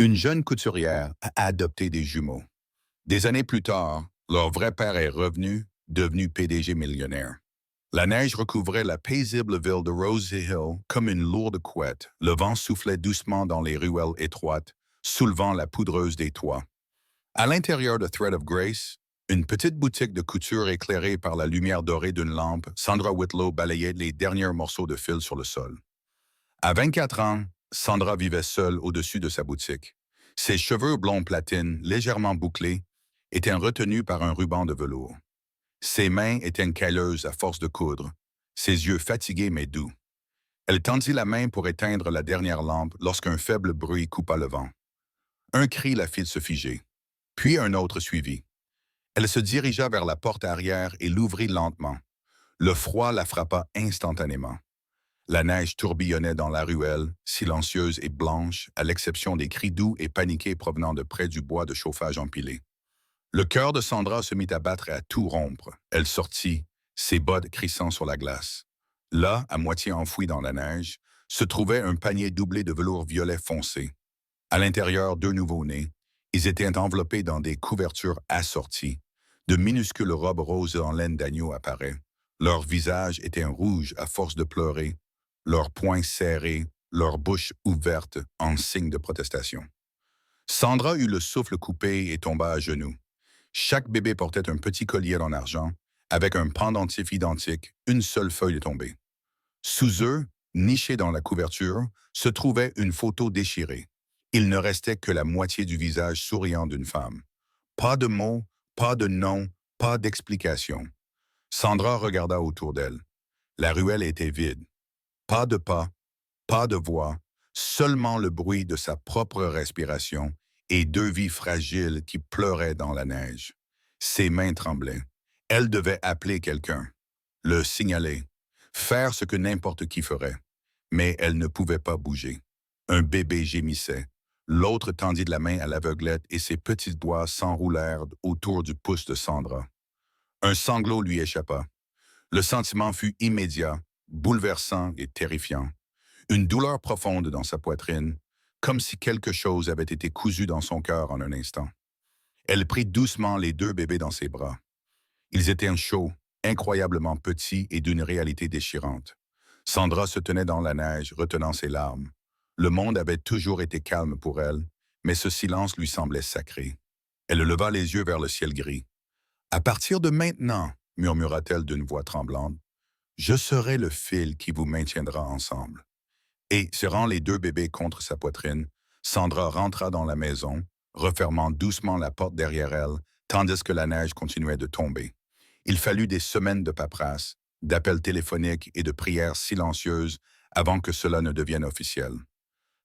Une jeune couturière a adopté des jumeaux. Des années plus tard, leur vrai père est revenu, devenu PDG millionnaire. La neige recouvrait la paisible ville de Rosie Hill comme une lourde couette. Le vent soufflait doucement dans les ruelles étroites, soulevant la poudreuse des toits. À l'intérieur de Thread of Grace, une petite boutique de couture éclairée par la lumière dorée d'une lampe, Sandra Whitlow balayait les derniers morceaux de fil sur le sol. À 24 ans, Sandra vivait seule au-dessus de sa boutique. Ses cheveux blonds platine, légèrement bouclés, étaient retenus par un ruban de velours. Ses mains étaient calleuses à force de coudre, ses yeux fatigués mais doux. Elle tendit la main pour éteindre la dernière lampe lorsqu'un faible bruit coupa le vent. Un cri la fit se figer, puis un autre suivit. Elle se dirigea vers la porte arrière et l'ouvrit lentement. Le froid la frappa instantanément. La neige tourbillonnait dans la ruelle, silencieuse et blanche, à l'exception des cris doux et paniqués provenant de près du bois de chauffage empilé. Le cœur de Sandra se mit à battre et à tout rompre. Elle sortit, ses bottes crissant sur la glace. Là, à moitié enfoui dans la neige, se trouvait un panier doublé de velours violet foncé. À l'intérieur, deux nouveau-nés. Ils étaient enveloppés dans des couvertures assorties. De minuscules robes roses en laine d'agneau apparaient. Leurs visages étaient rouges à force de pleurer, leurs poings serrés, leurs bouches ouvertes en signe de protestation. Sandra eut le souffle coupé et tomba à genoux. Chaque bébé portait un petit collier en argent, avec un pendentif identique, une seule feuille tombée. Sous eux, nichée dans la couverture, se trouvait une photo déchirée. Il ne restait que la moitié du visage souriant d'une femme. Pas de mots, pas de nom, pas d'explication. Sandra regarda autour d'elle. La ruelle était vide. Pas de pas, pas de voix, seulement le bruit de sa propre respiration et deux vies fragiles qui pleuraient dans la neige. Ses mains tremblaient. Elle devait appeler quelqu'un, le signaler, faire ce que n'importe qui ferait. Mais elle ne pouvait pas bouger. Un bébé gémissait. L'autre tendit de la main à l'aveuglette et ses petits doigts s'enroulèrent autour du pouce de Sandra. Un sanglot lui échappa. Le sentiment fut immédiat, bouleversant et terrifiant. Une douleur profonde dans sa poitrine, comme si quelque chose avait été cousu dans son cœur en un instant. Elle prit doucement les deux bébés dans ses bras. Ils étaient chauds, incroyablement petits et d'une réalité déchirante. Sandra se tenait dans la neige, retenant ses larmes. Le monde avait toujours été calme pour elle, mais ce silence lui semblait sacré. Elle leva les yeux vers le ciel gris. « À partir de maintenant, murmura-t-elle d'une voix tremblante, je serai le fil qui vous maintiendra ensemble. » Et, serrant les deux bébés contre sa poitrine, Sandra rentra dans la maison, refermant doucement la porte derrière elle, tandis que la neige continuait de tomber. Il fallut des semaines de paperasse, d'appels téléphoniques et de prières silencieuses avant que cela ne devienne officiel.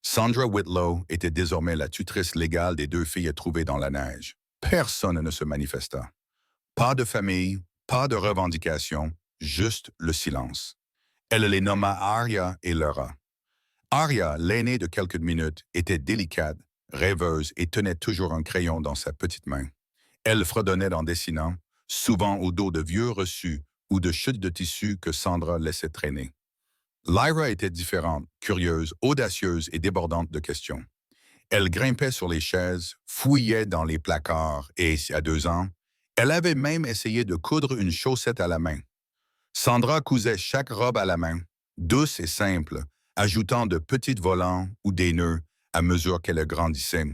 Sandra Whitlow était désormais la tutrice légale des deux filles trouvées dans la neige. Personne ne se manifesta. Pas de famille, pas de revendication, juste le silence. Elle les nomma Arya et Laura. Arya, l'aînée de quelques minutes, était délicate, rêveuse et tenait toujours un crayon dans sa petite main. Elle fredonnait en dessinant, souvent au dos de vieux reçus ou de chutes de tissu que Sandra laissait traîner. Lyra était différente, curieuse, audacieuse et débordante de questions. Elle grimpait sur les chaises, fouillait dans les placards et, à 2 ans, elle avait même essayé de coudre une chaussette à la main. Sandra cousait chaque robe à la main, douce et simple, ajoutant de petits volants ou des nœuds à mesure qu'elle grandissait.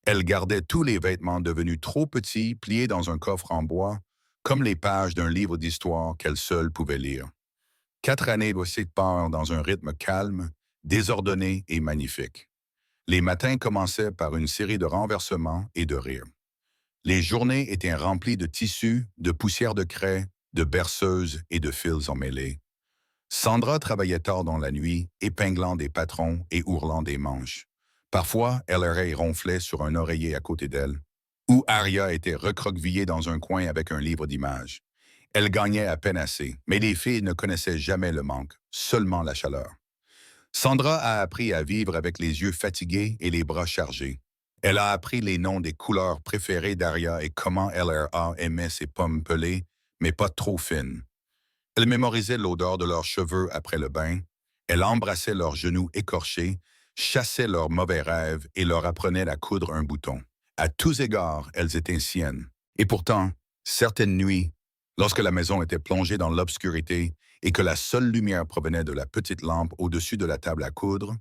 Elle gardait tous les vêtements devenus trop petits, pliés dans un coffre en bois, comme les pages d'un livre d'histoire qu'elle seule pouvait lire. 4 années de séparent dans un rythme calme, désordonné et magnifique. Les matins commençaient par une série de renversements et de rires. Les journées étaient remplies de tissus, de poussière de craie, de berceuses et de fils emmêlés. Sandra travaillait tard dans la nuit, épinglant des patrons et ourlant des manches. Parfois, elle ronflait sur un oreiller à côté d'elle, ou Arya était recroquevillée dans un coin avec un livre d'images. Elle gagnait à peine assez, mais les filles ne connaissaient jamais le manque, seulement la chaleur. Sandra a appris à vivre avec les yeux fatigués et les bras chargés. Elle a appris les noms des couleurs préférées d'Arya et comment LRA aimait ses pommes pelées, mais pas trop fines. Elle mémorisait l'odeur de leurs cheveux après le bain. Elle embrassait leurs genoux écorchés, chassait leurs mauvais rêves et leur apprenait à coudre un bouton. À tous égards, elles étaient siennes. Et pourtant, certaines nuits, lorsque la maison était plongée dans l'obscurité et que la seule lumière provenait de la petite lampe au-dessus de la table à coudre,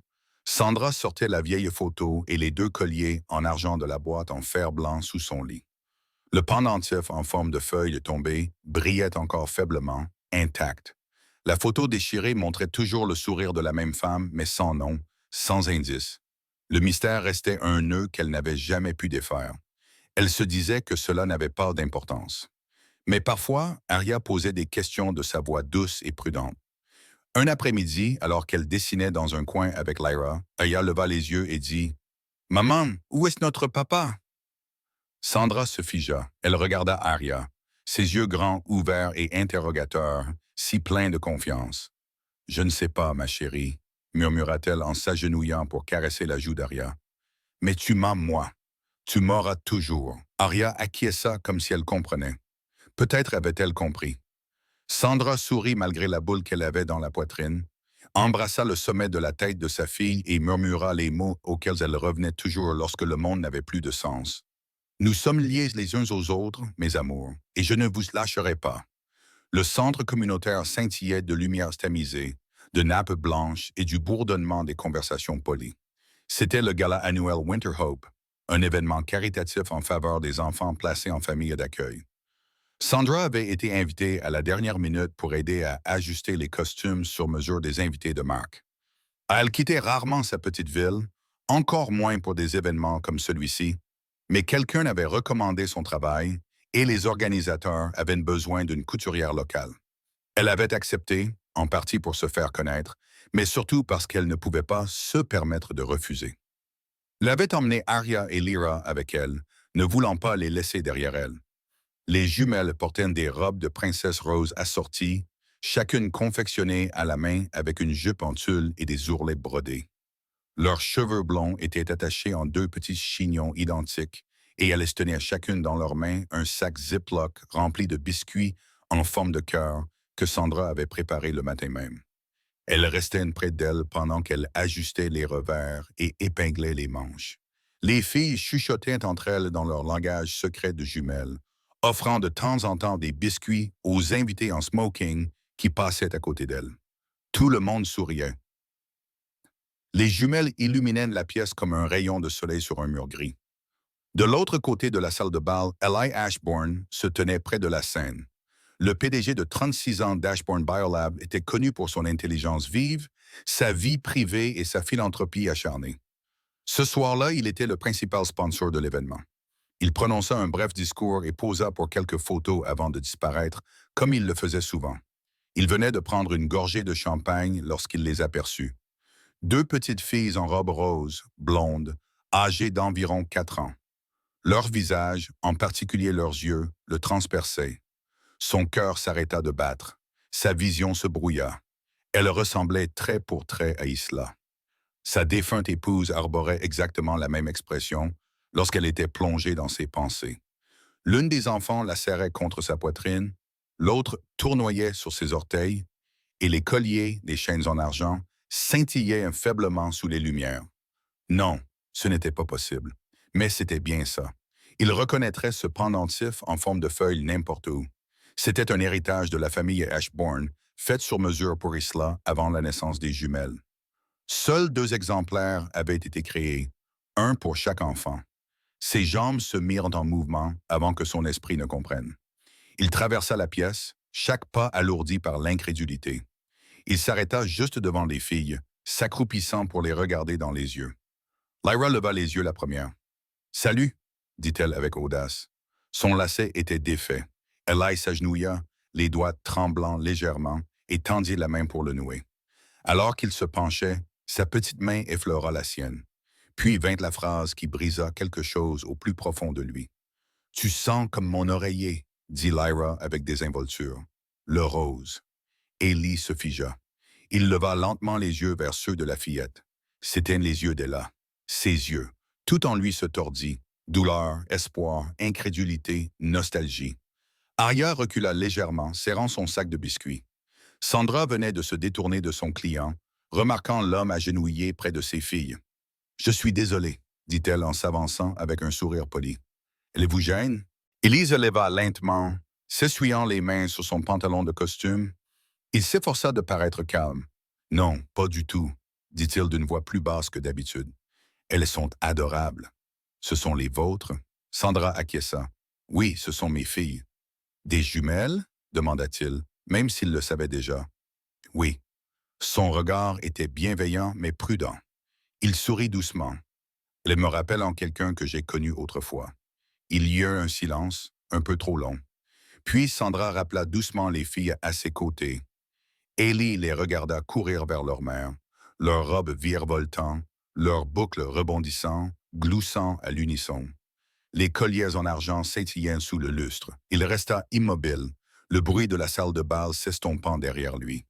Sandra sortait la vieille photo et les deux colliers en argent de la boîte en fer blanc sous son lit. Le pendentif en forme de feuille tombée brillait encore faiblement, intact. La photo déchirée montrait toujours le sourire de la même femme, mais sans nom, sans indice. Le mystère restait un nœud qu'elle n'avait jamais pu défaire. Elle se disait que cela n'avait pas d'importance. Mais parfois, Aria posait des questions de sa voix douce et prudente. Un après-midi, alors qu'elle dessinait dans un coin avec Lyra, Aria leva les yeux et dit « Maman, où est notre papa ?» Sandra se figea. Elle regarda Aria, ses yeux grands, ouverts et interrogateurs, si pleins de confiance. « Je ne sais pas, ma chérie, » murmura-t-elle en s'agenouillant pour caresser la joue d'Aria. « Mais tu m'as, moi. Tu m'auras toujours. » Aria acquiesça comme si elle comprenait. Peut-être avait-elle compris. Sandra sourit malgré la boule qu'elle avait dans la poitrine, embrassa le sommet de la tête de sa fille et murmura les mots auxquels elle revenait toujours lorsque le monde n'avait plus de sens. « Nous sommes liés les uns aux autres, mes amours, et je ne vous lâcherai pas. » Le centre communautaire scintillait de lumières tamisées, de nappes blanches et du bourdonnement des conversations polies. C'était le gala annuel Winter Hope, un événement caritatif en faveur des enfants placés en famille d'accueil. Sandra avait été invitée à la dernière minute pour aider à ajuster les costumes sur mesure des invités de marque. Elle quittait rarement sa petite ville, encore moins pour des événements comme celui-ci, mais quelqu'un avait recommandé son travail et les organisateurs avaient besoin d'une couturière locale. Elle avait accepté, en partie pour se faire connaître, mais surtout parce qu'elle ne pouvait pas se permettre de refuser. Elle avait emmené Aria et Lyra avec elle, ne voulant pas les laisser derrière elle. Les jumelles portaient des robes de princesse rose assorties, chacune confectionnée à la main avec une jupe en tulle et des ourlets brodés. Leurs cheveux blonds étaient attachés en deux petits chignons identiques et elles tenaient chacune dans leurs mains un sac Ziploc rempli de biscuits en forme de cœur que Sandra avait préparé le matin même. Elle restait près d'elle pendant qu'elle ajustait les revers et épinglait les manches. Les filles chuchotaient entre elles dans leur langage secret de jumelles, offrant de temps en temps des biscuits aux invités en smoking qui passaient à côté d'elles. Tout le monde souriait. Les jumelles illuminaient la pièce comme un rayon de soleil sur un mur gris. De l'autre côté de la salle de bal, Eli Ashbourne se tenait près de la scène. Le PDG de 36 ans d'Ashbourne Biolab était connu pour son intelligence vive, sa vie privée et sa philanthropie acharnée. Ce soir-là, il était le principal sponsor de l'événement. Il prononça un bref discours et posa pour quelques photos avant de disparaître, comme il le faisait souvent. Il venait de prendre une gorgée de champagne lorsqu'il les aperçut. Deux petites filles en robe rose, blondes, âgées d'environ 4 ans. Leurs visages, en particulier leurs yeux, le transperçaient. Son cœur s'arrêta de battre. Sa vision se brouilla. Elle ressemblait trait pour trait à Isla. Sa défunte épouse arborait exactement la même expression lorsqu'elle était plongée dans ses pensées. L'une des enfants la serrait contre sa poitrine, l'autre tournoyait sur ses orteils, et les colliers, des chaînes en argent, scintillaient faiblement sous les lumières. Non, ce n'était pas possible. Mais c'était bien ça. Il reconnaîtrait ce pendentif en forme de feuille n'importe où. C'était un héritage de la famille Ashbourne, fait sur mesure pour Isla avant la naissance des jumelles. Seuls 2 exemplaires avaient été créés, un pour chaque enfant. Ses jambes se mirent en mouvement avant que son esprit ne comprenne. Il traversa la pièce, chaque pas alourdi par l'incrédulité. Il s'arrêta juste devant les filles, s'accroupissant pour les regarder dans les yeux. Lyra leva les yeux la première. « Salut !» dit-elle avec audace. Son lacet était défait. Eli s'agenouilla, les doigts tremblant légèrement, et tendit la main pour le nouer. Alors qu'il se penchait, sa petite main effleura la sienne. Puis vint la phrase qui brisa quelque chose au plus profond de lui. « Tu sens comme mon oreiller », dit Lyra avec désinvolture. « Le rose. » Ellie se figea. Il leva lentement les yeux vers ceux de la fillette. C'étaient les yeux d'Ella. Ses yeux. Tout en lui se tordit. Douleur, espoir, incrédulité, nostalgie. Aria recula légèrement, serrant son sac de biscuits. Sandra venait de se détourner de son client, remarquant l'homme agenouillé près de ses filles. « Je suis désolé, dit-elle en s'avançant avec un sourire poli. Elle vous gêne? Ellie se leva lentement, s'essuyant les mains sur son pantalon de costume. Il s'efforça de paraître calme. Non, pas du tout, dit-il d'une voix plus basse que d'habitude. Elles sont adorables. Ce sont les vôtres? Sandra acquiesça. Oui, ce sont mes filles. Des jumelles? Demanda-t-il, même s'il le savait déjà. Oui. Son regard était bienveillant mais prudent. Il sourit doucement. Elle me rappelle en quelqu'un que j'ai connu autrefois. Il y eut un silence, un peu trop long. Puis Sandra rappela doucement les filles à ses côtés. Ellie les regarda courir vers leur mère, leurs robes virevoltant, leurs boucles rebondissant, gloussant à l'unisson. Les colliers en argent scintillaient sous le lustre. Il resta immobile, le bruit de la salle de bal s'estompant derrière lui.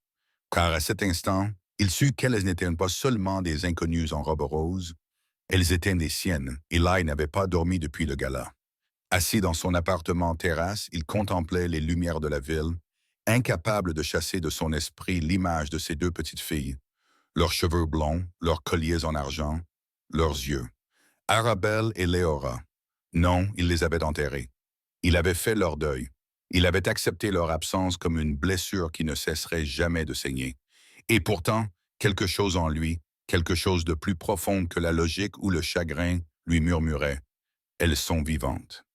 Car à cet instant, il sut qu'elles n'étaient pas seulement des inconnues en robe rose, elles étaient des siennes, et Eli n'avait pas dormi depuis le gala. Assis dans son appartement terrasse, il contemplait les lumières de la ville, incapable de chasser de son esprit l'image de ses deux petites filles, leurs cheveux blonds, leurs colliers en argent, leurs yeux. Arabelle et Léora. Non, il les avait enterrées. Il avait fait leur deuil. Il avait accepté leur absence comme une blessure qui ne cesserait jamais de saigner. Et pourtant, quelque chose en lui, quelque chose de plus profond que la logique ou le chagrin, lui murmurait « Elles sont vivantes ».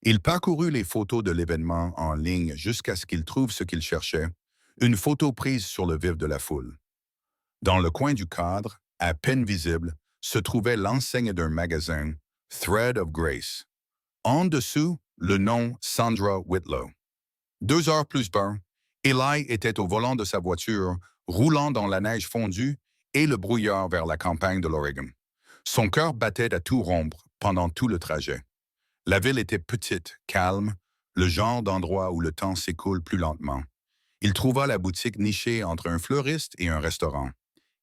Il parcourut les photos de l'événement en ligne jusqu'à ce qu'il trouve ce qu'il cherchait, une photo prise sur le vif de la foule. Dans le coin du cadre, à peine visible, se trouvait l'enseigne d'un magasin, Thread of Grace. En dessous, le nom Sandra Whitlow. 2 heures plus bas, Eli était au volant de sa voiture, roulant dans la neige fondue et le brouillard vers la campagne de l'Oregon. Son cœur battait à tout rompre pendant tout le trajet. La ville était petite, calme, le genre d'endroit où le temps s'écoule plus lentement. Il trouva la boutique nichée entre un fleuriste et un restaurant.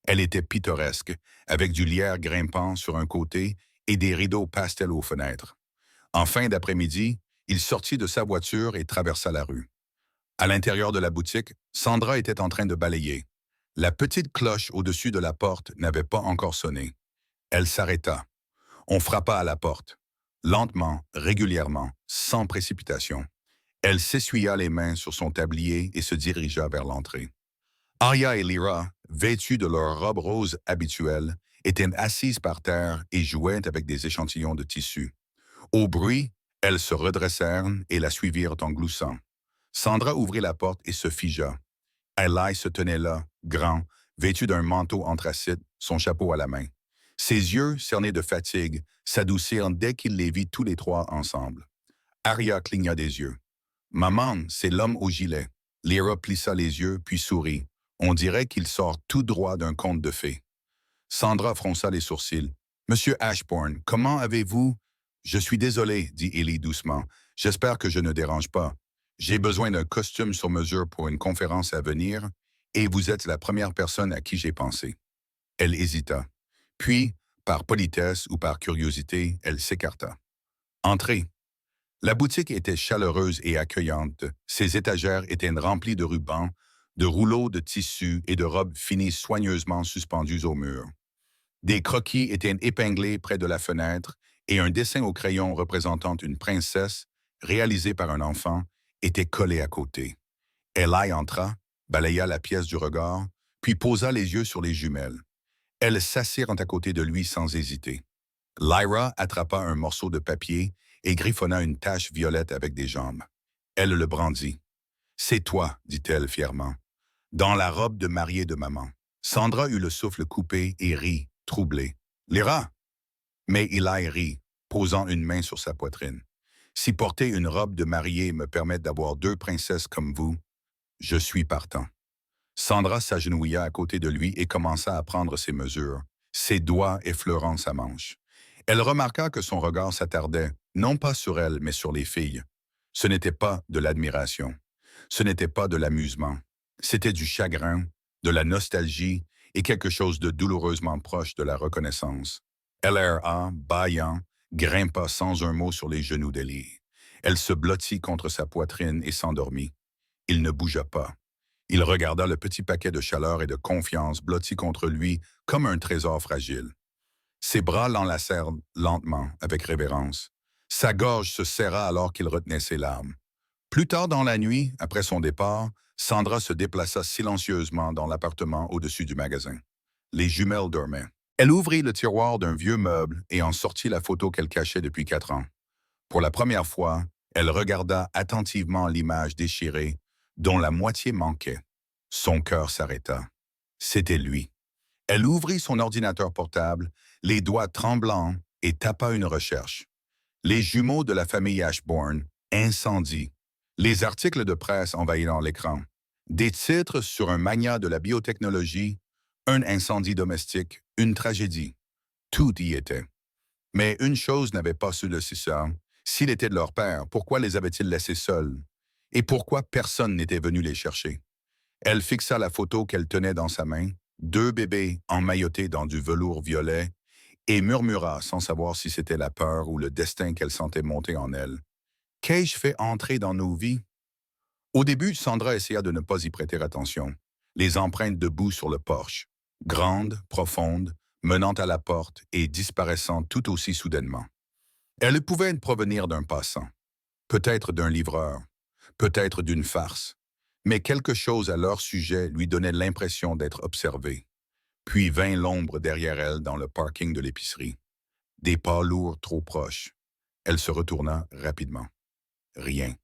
Elle était pittoresque, avec du lierre grimpant sur un côté et des rideaux pastel aux fenêtres. En fin d'après-midi, il sortit de sa voiture et traversa la rue. À l'intérieur de la boutique, Sandra était en train de balayer. La petite cloche au-dessus de la porte n'avait pas encore sonné. Elle s'arrêta. On frappa à la porte. Lentement, régulièrement, sans précipitation. Elle s'essuya les mains sur son tablier et se dirigea vers l'entrée. Arya et Lyra, vêtues de leur robe rose habituelle, étaient assises par terre et jouaient avec des échantillons de tissu. Au bruit, elles se redressèrent et la suivirent en gloussant. Sandra ouvrit la porte et se figea. Eli se tenait là, grand, vêtu d'un manteau anthracite, son chapeau à la main. Ses yeux, cernés de fatigue, s'adoucirent dès qu'il les vit tous les trois ensemble. Arya cligna des yeux. « Maman, c'est l'homme au gilet. » Lyra plissa les yeux, puis sourit. On dirait qu'il sort tout droit d'un conte de fées. Sandra fronça les sourcils. « Monsieur Ashbourne, comment avez-vous… » « Je suis désolé, dit Ellie doucement. « J'espère que je ne dérange pas. J'ai besoin d'un costume sur mesure pour une conférence à venir, et vous êtes la première personne à qui j'ai pensé. » Elle hésita. Puis, par politesse ou par curiosité, elle s'écarta. « Entrez. » La boutique était chaleureuse et accueillante. Ses étagères étaient remplies de rubans, de rouleaux de tissu et de robes finies soigneusement suspendues au mur. Des croquis étaient épinglés près de la fenêtre et un dessin au crayon représentant une princesse, réalisé par un enfant, était collé à côté. Eli entra, balaya la pièce du regard, puis posa les yeux sur les jumelles. Elles s'assirent à côté de lui sans hésiter. Lyra attrapa un morceau de papier et griffonna une tache violette avec des jambes. Elle le brandit. « C'est toi, dit-elle fièrement. Dans la robe de mariée de maman. » Sandra eut le souffle coupé et rit, troublée. « Lyra! » Mais Eli rit, posant une main sur sa poitrine. « Si porter une robe de mariée me permet d'avoir 2 princesses comme vous, je suis partant. » Sandra s'agenouilla à côté de lui et commença à prendre ses mesures, ses doigts effleurant sa manche. Elle remarqua que son regard s'attardait, non pas sur elle, mais sur les filles. Ce n'était pas de l'admiration. Ce n'était pas de l'amusement. C'était du chagrin, de la nostalgie et quelque chose de douloureusement proche de la reconnaissance. LRA, bâillant, grimpa sans un mot sur les genoux d'Ellie. Elle se blottit contre sa poitrine et s'endormit. Il ne bougea pas. Il regarda le petit paquet de chaleur et de confiance blotti contre lui comme un trésor fragile. Ses bras l'enlacèrent lentement, avec révérence. Sa gorge se serra alors qu'il retenait ses larmes. Plus tard dans la nuit, après son départ, Sandra se déplaça silencieusement dans l'appartement au-dessus du magasin. Les jumelles dormaient. Elle ouvrit le tiroir d'un vieux meuble et en sortit la photo qu'elle cachait depuis 4 ans. Pour la première fois, elle regarda attentivement l'image déchirée, dont la moitié manquait. Son cœur s'arrêta. C'était lui. Elle ouvrit son ordinateur portable, les doigts tremblants, et tapa une recherche. Les jumeaux de la famille Ashbourne, incendie. Les articles de presse envahirent l'écran. Des titres sur un magnat de la biotechnologie, un incendie domestique, une tragédie. Tout y était. Mais une chose n'avait pas su le ça. S'il était de leur père, pourquoi les avait-il laissés seuls? Et pourquoi personne n'était venu les chercher? Elle fixa la photo qu'elle tenait dans sa main, 2 bébés emmaillotés dans du velours violet, et murmura sans savoir si c'était la peur ou le destin qu'elle sentait monter en elle. Qu'ai-je fait entrer dans nos vies? Au début, Sandra essaya de ne pas y prêter attention. Les empreintes de boue sur le porche, grandes, profondes, menant à la porte et disparaissant tout aussi soudainement. Elles pouvaient provenir d'un passant, peut-être d'un livreur, peut-être d'une farce, mais quelque chose à leur sujet lui donnait l'impression d'être observé. Puis vint l'ombre derrière elle dans le parking de l'épicerie. Des pas lourds trop proches. Elle se retourna rapidement. Rien.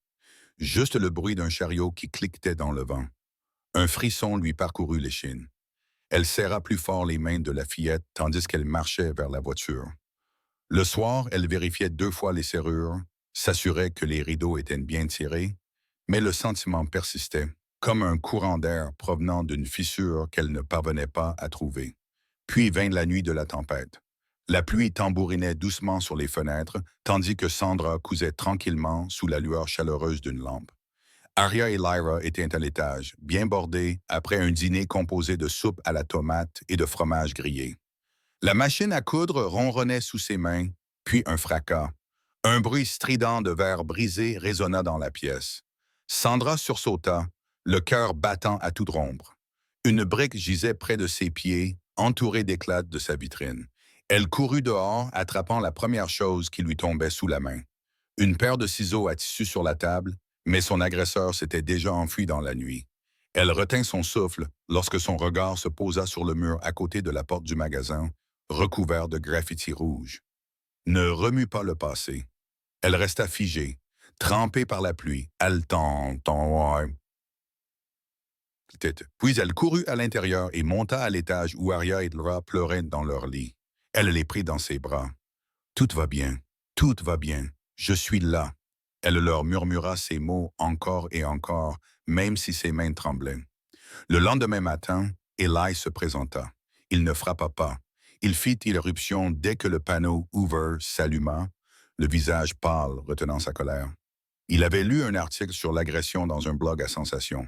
Juste le bruit d'un chariot qui cliquetait dans le vent. Un frisson lui parcourut l'échine. Elle serra plus fort les mains de la fillette tandis qu'elle marchait vers la voiture. Le soir, elle vérifiait 2 fois les serrures, s'assurait que les rideaux étaient bien tirés, mais le sentiment persistait, comme un courant d'air provenant d'une fissure qu'elle ne parvenait pas à trouver. Puis vint la nuit de la tempête. La pluie tambourinait doucement sur les fenêtres, tandis que Sandra cousait tranquillement sous la lueur chaleureuse d'une lampe. Arya et Lyra étaient à l'étage, bien bordés, après un dîner composé de soupe à la tomate et de fromage grillé. La machine à coudre ronronnait sous ses mains, puis un fracas. Un bruit strident de verre brisé résonna dans la pièce. Sandra sursauta, le cœur battant à toute rompre. Une brique gisait près de ses pieds, entourée d'éclats de sa vitrine. Elle courut dehors, attrapant la première chose qui lui tombait sous la main. Une paire de ciseaux à tissu sur la table, mais son agresseur s'était déjà enfui dans la nuit. Elle retint son souffle lorsque son regard se posa sur le mur à côté de la porte du magasin, recouvert de graffitis rouges. Ne remue pas le passé. Elle resta figée, trempée par la pluie, haletante. Puis elle courut à l'intérieur et monta à l'étage où Arya et Lyra pleuraient dans leur lit. Elle les prit dans ses bras. « Tout va bien, tout va bien, je suis là. » Elle leur murmura ces mots encore et encore, même si ses mains tremblaient. Le lendemain matin, Eli se présenta. Il ne frappa pas. Il fit irruption dès que le panneau « Hoover » s'alluma, le visage pâle retenant sa colère. Il avait lu un article sur l'agression dans un blog à sensation.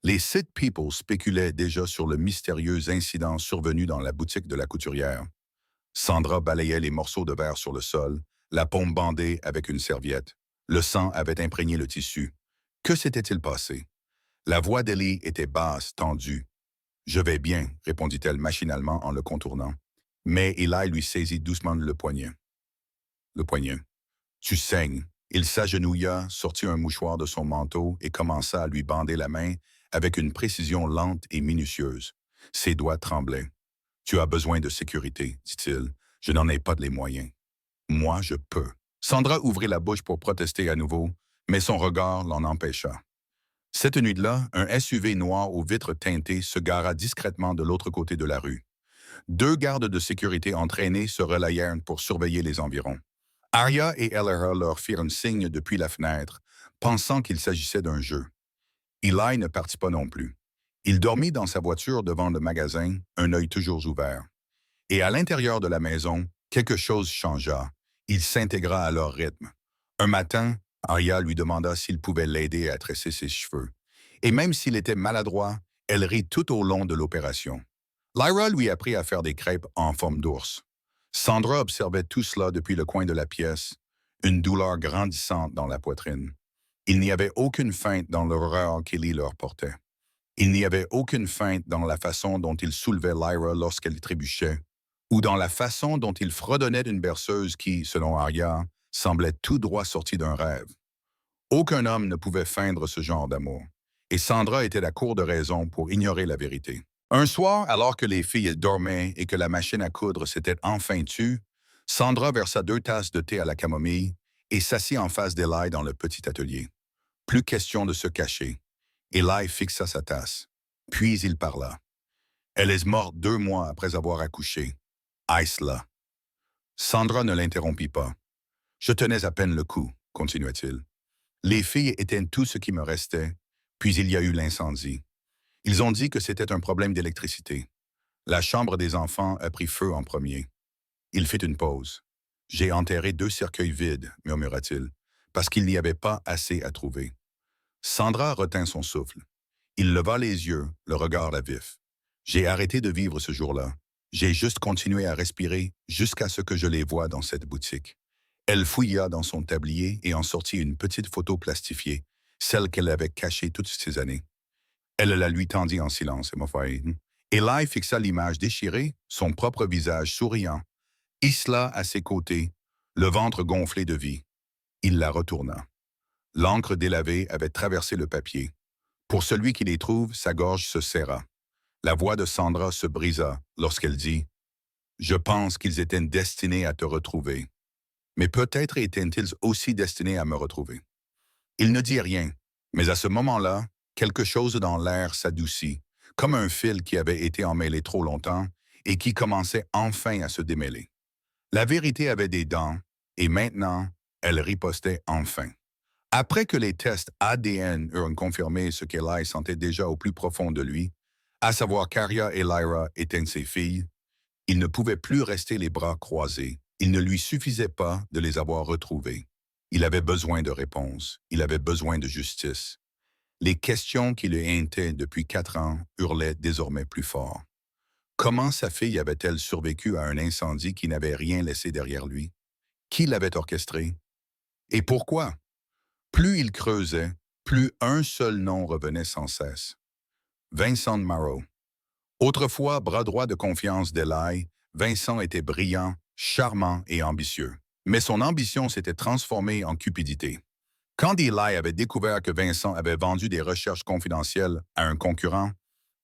Les City People spéculaient déjà sur le mystérieux incident survenu dans la boutique de la couturière. Sandra balayait les morceaux de verre sur le sol, la paume bandée avec une serviette. Le sang avait imprégné le tissu. Que s'était-il passé? La voix d'Ellie était basse, tendue. « Je vais bien », répondit-elle machinalement en le contournant. Mais Eli lui saisit doucement le poignet. Le poignet. « Tu saignes. » Il s'agenouilla, sortit un mouchoir de son manteau et commença à lui bander la main avec une précision lente et minutieuse. Ses doigts tremblaient. « Tu as besoin de sécurité, dit-il. Je n'en ai pas les moyens. Moi, je peux. » Sandra ouvrit la bouche pour protester à nouveau, mais son regard l'en empêcha. Cette nuit-là, un SUV noir aux vitres teintées se gara discrètement de l'autre côté de la rue. 2 gardes de sécurité entraînés se relayèrent pour surveiller les environs. Arya et Elera leur firent un signe depuis la fenêtre, pensant qu'il s'agissait d'un jeu. Eli ne partit pas non plus. Il dormit dans sa voiture devant le magasin, un œil toujours ouvert. Et à l'intérieur de la maison, quelque chose changea. Il s'intégra à leur rythme. Un matin, Arya lui demanda s'il pouvait l'aider à tresser ses cheveux. Et même s'il était maladroit, elle rit tout au long de l'opération. Lyra lui apprit à faire des crêpes en forme d'ours. Sandra observait tout cela depuis le coin de la pièce, une douleur grandissante dans la poitrine. Il n'y avait aucune feinte dans l'horreur qu'Ellie leur portait. Il n'y avait aucune feinte dans la façon dont il soulevait Lyra lorsqu'elle trébuchait, ou dans la façon dont il fredonnait une berceuse qui, selon Arya, semblait tout droit sortie d'un rêve. Aucun homme ne pouvait feindre ce genre d'amour, et Sandra était la cour de raison pour ignorer la vérité. Un soir, alors que les filles dormaient et que la machine à coudre s'était enfin tue, Sandra versa 2 tasses de thé à la camomille et s'assit en face d'Eli dans le petit atelier. Plus question de se cacher. Eli fixa sa tasse. Puis il parla. Elle est morte 2 mois après avoir accouché. Ice-la. Sandra ne l'interrompit pas. Je tenais à peine le coup, continua-t-il. Les filles éteignent tout ce qui me restait, puis il y a eu l'incendie. Ils ont dit que c'était un problème d'électricité. La chambre des enfants a pris feu en premier. Il fit une pause. J'ai enterré 2 cercueils vides, murmura-t-il, parce qu'il n'y avait pas assez à trouver. Sandra retint son souffle. Il leva les yeux, le regard à vif. J'ai arrêté de vivre ce jour-là. J'ai juste continué à respirer jusqu'à ce que je les voie dans cette boutique. Elle fouilla dans son tablier et en sortit une petite photo plastifiée, celle qu'elle avait cachée toutes ces années. Elle la lui tendit en silence, Eli fixa l'image déchirée, son propre visage souriant. Isla à ses côtés, le ventre gonflé de vie. Il la retourna. L'encre délavée avait traversé le papier. Pour celui qui les trouve, sa gorge se serra. La voix de Sandra se brisa lorsqu'elle dit « Je pense qu'ils étaient destinés à te retrouver. Mais peut-être étaient-ils aussi destinés à me retrouver. » Il ne dit rien, mais à ce moment-là, quelque chose dans l'air s'adoucit, comme un fil qui avait été emmêlé trop longtemps et qui commençait enfin à se démêler. La vérité avait des dents, et maintenant, elle ripostait enfin. Après que les tests ADN eurent confirmé ce qu'Eli sentait déjà au plus profond de lui, à savoir qu'Arya et Lyra étaient ses filles, il ne pouvait plus rester les bras croisés. Il ne lui suffisait pas de les avoir retrouvées. Il avait besoin de réponses. Il avait besoin de justice. Les questions qui le hantaient depuis 4 ans hurlaient désormais plus fort. Comment sa fille avait-elle survécu à un incendie qui n'avait rien laissé derrière lui? Qui l'avait orchestré? Et pourquoi? Plus il creusait, plus un seul nom revenait sans cesse. Vincent Marrow. Autrefois bras droit de confiance d'Eli, Vincent était brillant, charmant et ambitieux. Mais son ambition s'était transformée en cupidité. Quand Eli avait découvert que Vincent avait vendu des recherches confidentielles à un concurrent,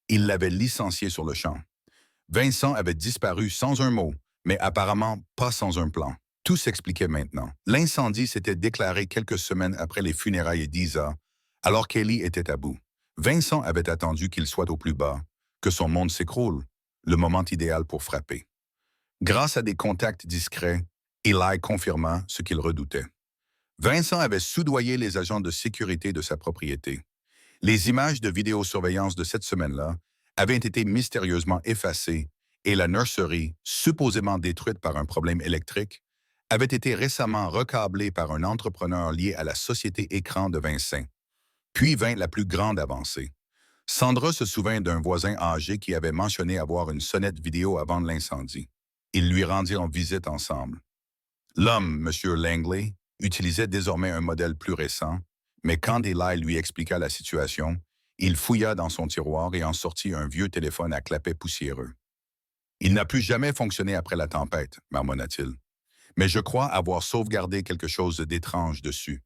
il l'avait licencié sur le champ. Vincent avait disparu sans un mot, mais apparemment pas sans un plan. Tout s'expliquait maintenant. L'incendie s'était déclaré quelques semaines après les funérailles d'Isa, alors qu'Ellie était à bout. Vincent avait attendu qu'il soit au plus bas, que son monde s'écroule, le moment idéal pour frapper. Grâce à des contacts discrets, Eli confirma ce qu'il redoutait. Vincent avait soudoyé les agents de sécurité de sa propriété. Les images de vidéosurveillance de cette semaine-là avaient été mystérieusement effacées et la nurserie, supposément détruite par un problème électrique, avait été récemment recablée par un entrepreneur lié à la société écran de Vincent. Puis vint la plus grande avancée. Sandra se souvint d'un voisin âgé qui avait mentionné avoir une sonnette vidéo avant l'incendie. Ils lui rendirent visite ensemble. L'homme, M. Langley, utilisait désormais un modèle plus récent, mais quand Eli lui expliqua la situation, il fouilla dans son tiroir et en sortit un vieux téléphone à clapet poussiéreux. « Il n'a plus jamais fonctionné après la tempête, marmonna-t-il. Mais je crois avoir sauvegardé quelque chose d'étrange dessus.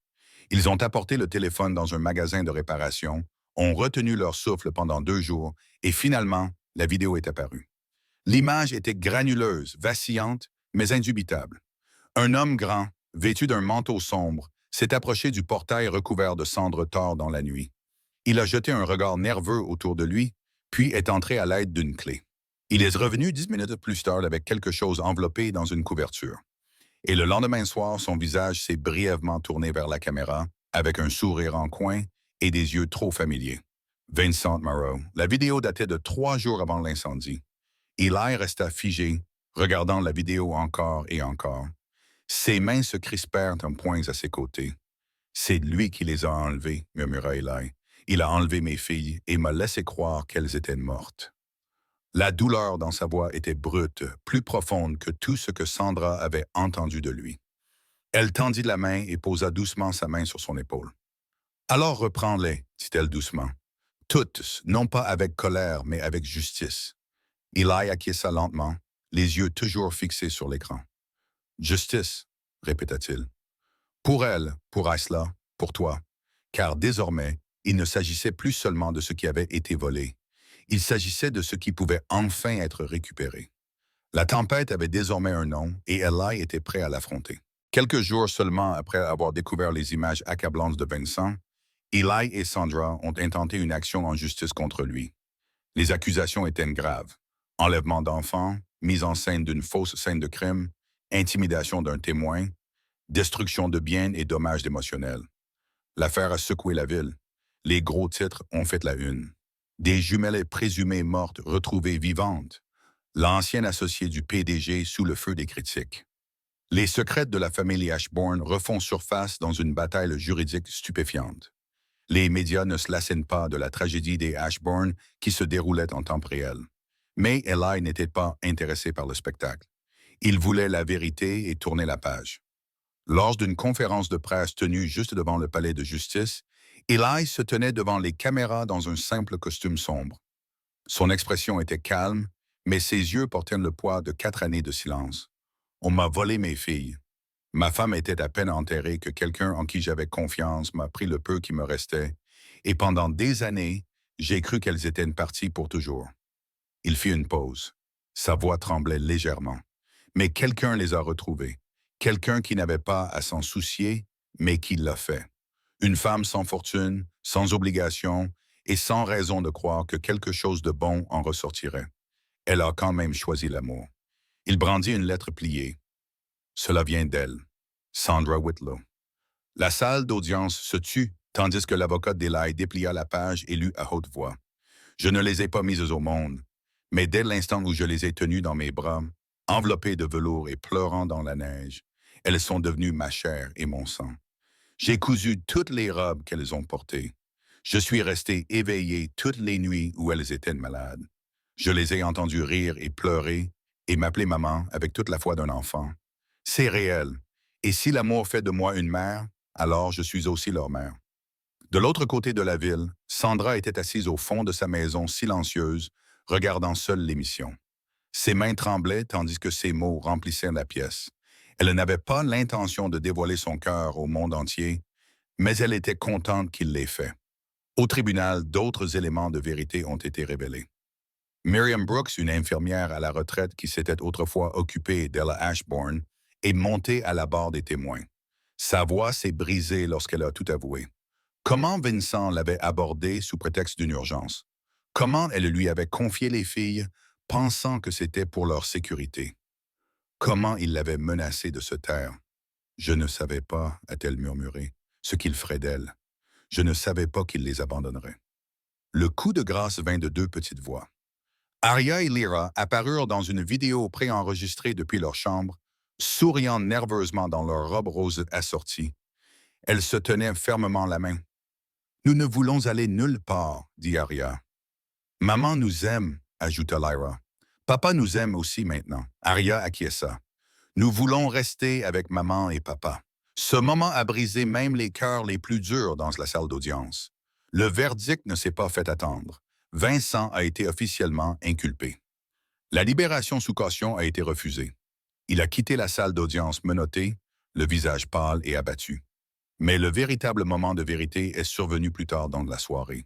Ils ont apporté le téléphone dans un magasin de réparation, ont retenu leur souffle pendant 2 jours et finalement, la vidéo est apparue. L'image était granuleuse, vacillante, mais indubitable. Un homme grand, vêtu d'un manteau sombre, s'est approché du portail recouvert de cendres tard dans la nuit. Il a jeté un regard nerveux autour de lui, puis est entré à l'aide d'une clé. Il est revenu 10 minutes plus tard avec quelque chose enveloppé dans une couverture. Et le lendemain soir, son visage s'est brièvement tourné vers la caméra, avec un sourire en coin et des yeux trop familiers. Vincent Marrow. La vidéo datait de 3 jours avant l'incendie. Eli resta figé, regardant la vidéo encore et encore. Ses mains se crispèrent en poings à ses côtés. « C'est lui qui les a enlevées, » murmura Eli. « Il a enlevé mes filles et m'a laissé croire qu'elles étaient mortes. » La douleur dans sa voix était brute, plus profonde que tout ce que Sandra avait entendu de lui. Elle tendit la main et posa doucement sa main sur son épaule. « Alors reprends-les, dit-elle doucement. Toutes, non pas avec colère, mais avec justice. Eli acquiesça lentement, les yeux toujours fixés sur l'écran. Justice, répéta-t-il. Pour elle, pour Aisla, pour toi. Car désormais, il ne s'agissait plus seulement de ce qui avait été volé. Il s'agissait de ce qui pouvait enfin être récupéré. La tempête avait désormais un nom et Eli était prêt à l'affronter. Quelques jours seulement après avoir découvert les images accablantes de Vincent, Eli et Sandra ont intenté une action en justice contre lui. Les accusations étaient graves. Enlèvement d'enfants, mise en scène d'une fausse scène de crime, intimidation d'un témoin, destruction de biens et dommages émotionnels. L'affaire a secoué la ville. Les gros titres ont fait la une. Des jumelles présumées mortes retrouvées vivantes. L'ancien associé du PDG sous le feu des critiques. Les secrets de la famille Ashbourne refont surface dans une bataille juridique stupéfiante. Les médias ne se lassent pas de la tragédie des Ashbourne qui se déroulait en temps réel. Mais Eli n'était pas intéressé par le spectacle. Il voulait la vérité et tourner la page. Lors d'une conférence de presse tenue juste devant le palais de justice, Eli se tenait devant les caméras dans un simple costume sombre. Son expression était calme, mais ses yeux portaient le poids de 4 années de silence. On m'a volé mes filles. Ma femme était à peine enterrée que quelqu'un en qui j'avais confiance m'a pris le peu qui me restait, et pendant des années, j'ai cru qu'elles étaient parties pour toujours. Il fit une pause. Sa voix tremblait légèrement. Mais quelqu'un les a retrouvées. Quelqu'un qui n'avait pas à s'en soucier, mais qui l'a fait. Une femme sans fortune, sans obligation, et sans raison de croire que quelque chose de bon en ressortirait. Elle a quand même choisi l'amour. Il brandit une lettre pliée. Cela vient d'elle, Sandra Whitlow. La salle d'audience se tut, tandis que l'avocat d'Eli déplia la page et lut à haute voix. Je ne les ai pas mises au monde, mais dès l'instant où je les ai tenues dans mes bras, enveloppées de velours et pleurant dans la neige, elles sont devenues ma chair et mon sang. J'ai cousu toutes les robes qu'elles ont portées. Je suis resté éveillé toutes les nuits où elles étaient malades. Je les ai entendues rire et pleurer et m'appeler maman avec toute la foi d'un enfant. C'est réel. Et si l'amour fait de moi une mère, alors je suis aussi leur mère. De l'autre côté de la ville, Sandra était assise au fond de sa maison silencieuse, regardant seule l'émission. Ses mains tremblaient tandis que ses mots remplissaient la pièce. Elle n'avait pas l'intention de dévoiler son cœur au monde entier, mais elle était contente qu'il l'ait fait. Au tribunal, d'autres éléments de vérité ont été révélés. Miriam Brooks, une infirmière à la retraite qui s'était autrefois occupée d'Ella Ashbourne, est montée à la barre des témoins. Sa voix s'est brisée lorsqu'elle a tout avoué. Comment Vincent l'avait abordée sous prétexte d'une urgence? Comment elle lui avait confié les filles, pensant que c'était pour leur sécurité? Comment il l'avait menacée de se taire? Je ne savais pas, a-t-elle murmuré, ce qu'il ferait d'elle. Je ne savais pas qu'il les abandonnerait. Le coup de grâce vint de 2 petites voix. Arya et Lyra apparurent dans une vidéo préenregistrée depuis leur chambre, souriant nerveusement dans leur robe rose assortie. Elles se tenaient fermement la main. « Nous ne voulons aller nulle part, » dit Arya. « Maman nous aime, » ajouta Lyra. « Papa nous aime aussi maintenant. » Arya acquiesça. « Nous voulons rester avec maman et papa. » Ce moment a brisé même les cœurs les plus durs dans la salle d'audience. Le verdict ne s'est pas fait attendre. Vincent a été officiellement inculpé. La libération sous caution a été refusée. Il a quitté la salle d'audience menotté, le visage pâle et abattu. Mais le véritable moment de vérité est survenu plus tard dans la soirée.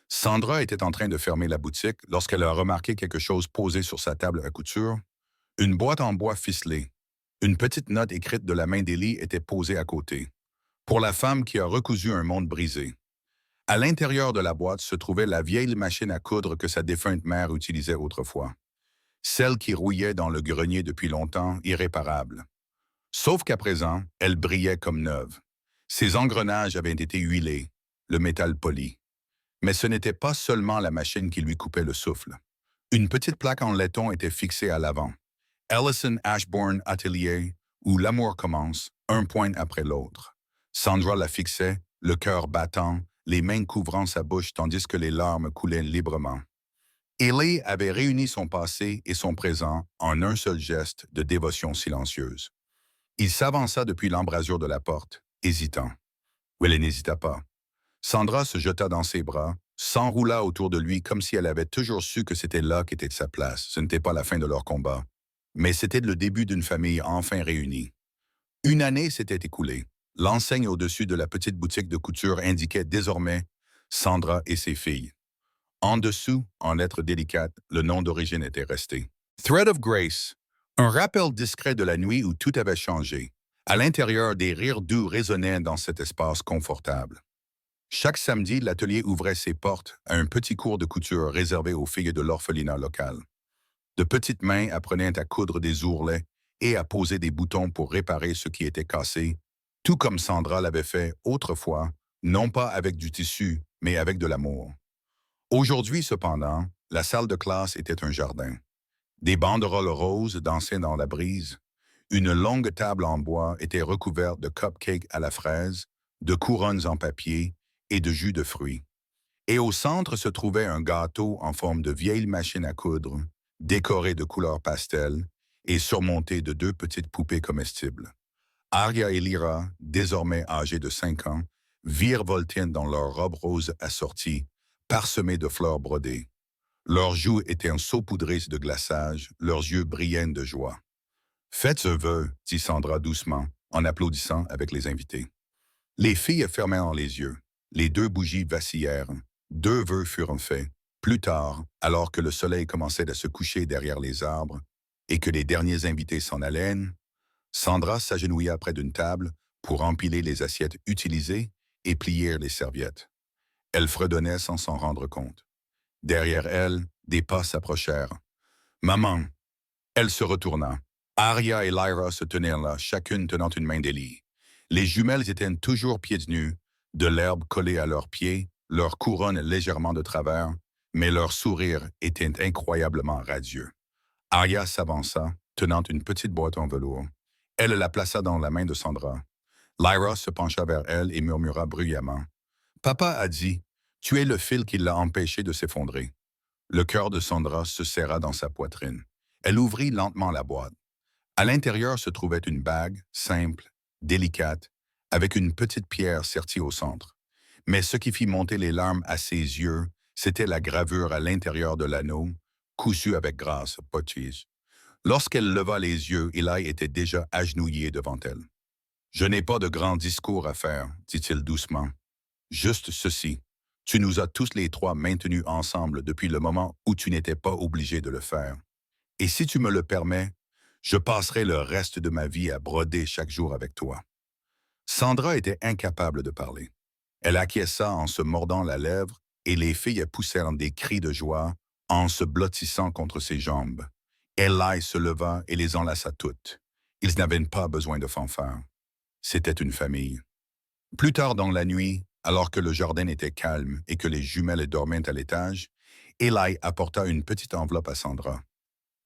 Sandra était en train de fermer la boutique lorsqu'elle a remarqué quelque chose posé sur sa table à couture. Une boîte en bois ficelée. Une petite note écrite de la main d'Élie était posée à côté. Pour la femme qui a recousu un monde brisé. À l'intérieur de la boîte se trouvait la vieille machine à coudre que sa défunte mère utilisait autrefois. Celle qui rouillait dans le grenier depuis longtemps, irréparable. Sauf qu'à présent, elle brillait comme neuve. Ses engrenages avaient été huilés, le métal poli. Mais ce n'était pas seulement la machine qui lui coupait le souffle. Une petite plaque en laiton était fixée à l'avant. Ellison Ashbourne Atelier, où l'amour commence, un point après l'autre. Sandra la fixait, le cœur battant, les mains couvrant sa bouche tandis que les larmes coulaient librement. Ellie avait réuni son passé et son présent en un seul geste de dévotion silencieuse. Il s'avança depuis l'embrasure de la porte, hésitant. Elle n'hésita pas. Sandra se jeta dans ses bras, s'enroula autour de lui comme si elle avait toujours su que c'était là qu'était sa place. Ce n'était pas la fin de leur combat, mais c'était le début d'une famille enfin réunie. Une année s'était écoulée. L'enseigne au-dessus de la petite boutique de couture indiquait désormais Sandra et ses filles. En dessous, en lettres délicates, le nom d'origine était resté. Thread of Grace, un rappel discret de la nuit où tout avait changé. À l'intérieur, des rires doux résonnaient dans cet espace confortable. Chaque samedi, l'atelier ouvrait ses portes à un petit cours de couture réservé aux filles de l'orphelinat local. De petites mains apprenaient à coudre des ourlets et à poser des boutons pour réparer ce qui était cassé, tout comme Sandra l'avait fait autrefois, non pas avec du tissu, mais avec de l'amour. Aujourd'hui, cependant, la salle de classe était un jardin. Des banderoles roses dansaient dans la brise. Une longue table en bois était recouverte de cupcakes à la fraise, de couronnes en papier et de jus de fruits. Et au centre se trouvait un gâteau en forme de vieille machine à coudre, décoré de couleurs pastel et surmonté de deux petites poupées comestibles. Aria et Lyra, désormais âgées de 5 ans, virevoltaient dans leurs robes roses assorties, parsemées de fleurs brodées. Leurs joues étaient saupoudrées de glaçage, leurs yeux brillaient de joie. Faites ce vœu, dit Sandra doucement, en applaudissant avec les invités. Les filles fermèrent les yeux. Les deux bougies vacillèrent. 2 vœux furent faits. Plus tard, alors que le soleil commençait à se coucher derrière les arbres et que les derniers invités s'en allaient, Sandra s'agenouilla près d'une table pour empiler les assiettes utilisées et plier les serviettes. Elle fredonnait sans s'en rendre compte. Derrière elle, des pas s'approchèrent. « Maman !» Elle se retourna. Aria et Lyra se tenaient là, chacune tenant une main d'Ellie. Les jumelles étaient toujours pieds nus, de l'herbe collée à leurs pieds, leur couronne légèrement de travers, mais leur sourire était incroyablement radieux. Aria s'avança, tenant une petite boîte en velours. Elle la plaça dans la main de Sandra. Lyra se pencha vers elle et murmura bruyamment. « Papa a dit, tu es le fil qui l'a empêché de s'effondrer. » Le cœur de Sandra se serra dans sa poitrine. Elle ouvrit lentement la boîte. À l'intérieur se trouvait une bague, simple, délicate, avec une petite pierre sertie au centre. Mais ce qui fit monter les larmes à ses yeux, c'était la gravure à l'intérieur de l'anneau, cousu avec grâce, potige. Lorsqu'elle leva les yeux, Eli était déjà agenouillé devant elle. « Je n'ai pas de grand discours à faire, dit-il doucement. Juste ceci. Tu nous as tous les trois maintenus ensemble depuis le moment où tu n'étais pas obligé de le faire. Et si tu me le permets, je passerai le reste de ma vie à broder chaque jour avec toi. » Sandra était incapable de parler. Elle acquiesça en se mordant la lèvre et les filles poussèrent des cris de joie en se blottissant contre ses jambes. Eli se leva et les enlaça toutes. Ils n'avaient pas besoin de fanfare. C'était une famille. Plus tard dans la nuit, alors que le jardin était calme et que les jumelles dormaient à l'étage, Eli apporta une petite enveloppe à Sandra.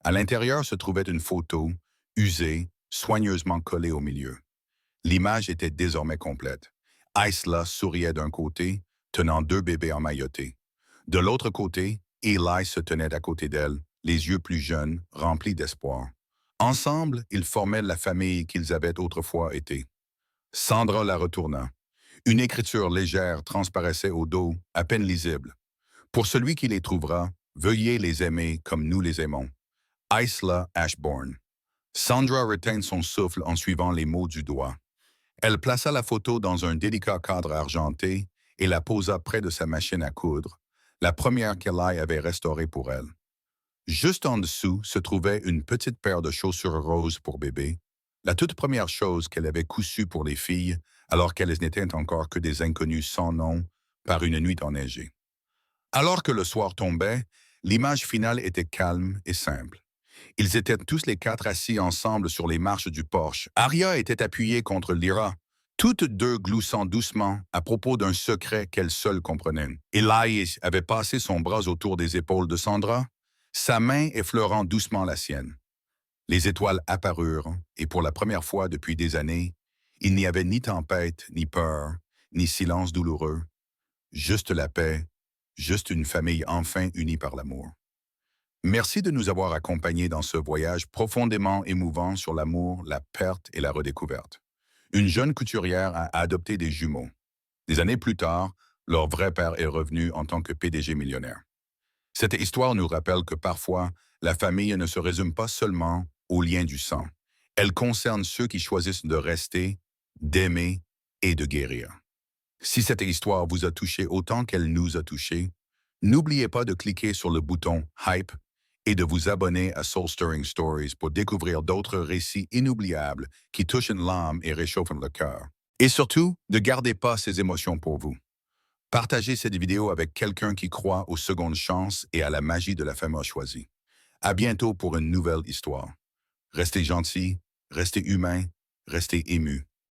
À l'intérieur se trouvait une photo, usée, soigneusement collée au milieu. L'image était désormais complète. Isla souriait d'un côté, tenant 2 bébés emmaillotés. De l'autre côté, Eli se tenait à côté d'elle, les yeux plus jeunes, remplis d'espoir. Ensemble, ils formaient la famille qu'ils avaient autrefois été. Sandra la retourna. Une écriture légère transparaissait au dos, à peine lisible. « Pour celui qui les trouvera, veuillez les aimer comme nous les aimons. Isla Ashbourne. » Sandra retint son souffle en suivant les mots du doigt. Elle plaça la photo dans un délicat cadre argenté et la posa près de sa machine à coudre, la première qu'Eli avait restaurée pour elle. Juste en dessous se trouvait une petite paire de chaussures roses pour bébé, la toute première chose qu'elle avait coussue pour les filles alors qu'elles n'étaient encore que des inconnus sans nom par une nuit enneigée. Alors que le soir tombait, l'image finale était calme et simple. Ils étaient tous les 4 assis ensemble sur les marches du porche. Aria était appuyée contre Lyra, toutes deux gloussant doucement à propos d'un secret qu'elle seule comprenait. Eli avait passé son bras autour des épaules de Sandra, sa main effleurant doucement la sienne. Les étoiles apparurent, et pour la première fois depuis des années, il n'y avait ni tempête, ni peur, ni silence douloureux, juste la paix, juste une famille enfin unie par l'amour. Merci de nous avoir accompagnés dans ce voyage profondément émouvant sur l'amour, la perte et la redécouverte. Une jeune couturière a adopté des jumeaux. Des années plus tard, leur vrai père est revenu en tant que PDG millionnaire. Cette histoire nous rappelle que parfois, la famille ne se résume pas seulement aux liens du sang. Elle concerne ceux qui choisissent de rester, d'aimer et de guérir. Si cette histoire vous a touché autant qu'elle nous a touchés, n'oubliez pas de cliquer sur le bouton Hype et de vous abonner à Soul Stirring Stories pour découvrir d'autres récits inoubliables qui touchent l'âme et réchauffent le cœur. Et surtout, ne gardez pas ces émotions pour vous. Partagez cette vidéo avec quelqu'un qui croit aux secondes chances et à la magie de la famille choisie. À bientôt pour une nouvelle histoire. Restez gentils, restez humains, restez émus.